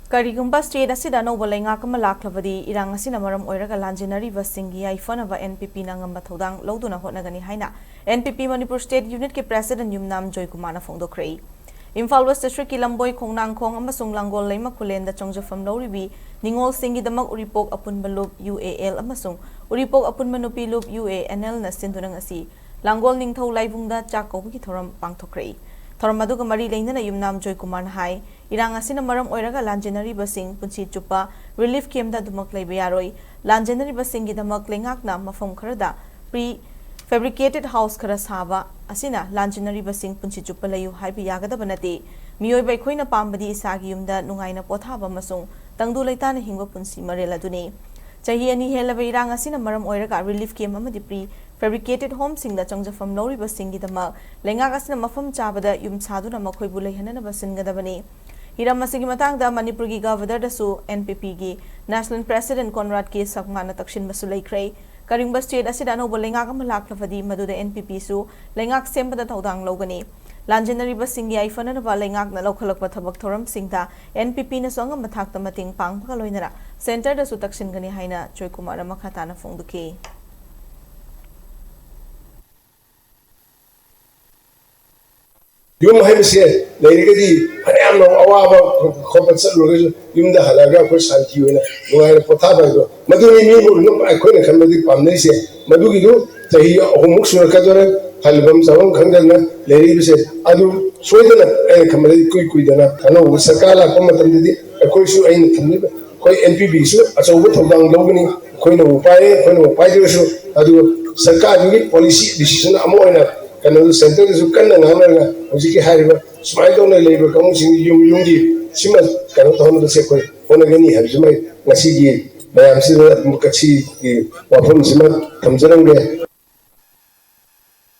Karigumba state asida no balenga kama laklabadi irang asina maram oiraga Lanjennariba Shing Yaiphanaba NPP Angamba Thoudang Lougani hotnagani haina NPP Manipur State Unit ke President Yumnam Joykumar na phongdokrei Imphal West District ki lamboi khongnang khong amasung langgol leima kulenda chongjafam loribi ningol singi damak uripok apunba loop UAL amasung uripok apunba nupi loop UANL na sindunang asi langgol ningthau laibungda chakko ki thoram pangthokrei thoram aduga mari leinana Yumnam Joykumar na hai irang asina maram oiraga Lanjennariba Shing punchi chupa relief camp da dumak leiba yaroi Lanjennariba Shing gi damak lengakna mafam kharada pre fabricated house khara saba asina Lanjennariba Shing punchi chupa layu haibi yagadaba nate miyoi bai khoina pambadi isagi yumda nungaina pothaba masung tangdu leitana hingwa punsi marela duni chahi ani helaba irang asina maram oiraga relief camp amadi pre fabricated home singda changjafam loriba Shing gi damak lengak asina mafam chabada yum saduna makhoi bu leihana basingadabani Hiram masigi matang da Manipur gi governor da su NPP gi National President Conrad K Sakmana takshin basulai krei Karingba state asida no bolengak malaklafadi maduda NPP su lengak sembada Thoudang Lougani Lanjennariba Shing Yaiphanaba lengak na lokhalakpa thabak thoram singda NPP na songa mathakta mating pangpaka loinara center da su takshin gani haina Joykumar makhatana phongduki Yum Haimse, Lady, I am no Awaba, Compensat, Yum the Halaga, Santiuna, no I Potaba, Maduni, I couldn't come with the Pamnesia, Madugidu, Tahi, Homuxuna Cadore, Halibam Savon Kangana, Lady said, Adu, Sweden, and Kamadi Kuidana, I know, Sakala, Comatandi, a Koisu, and Koi NPB, as a wit of down Lougani, Koino Pai, Koino Pai, Adu, Sakadi, policy decision, Amoina. Kanadu center is Ukana Namana, Oziki Hariba, Smile on a labor council, Yumdi, Simas, cannot honor the second, Onagani, Hazumai, Nasigi, Bayam Sila, Mukachi, Wapon Simat, Kamzananga.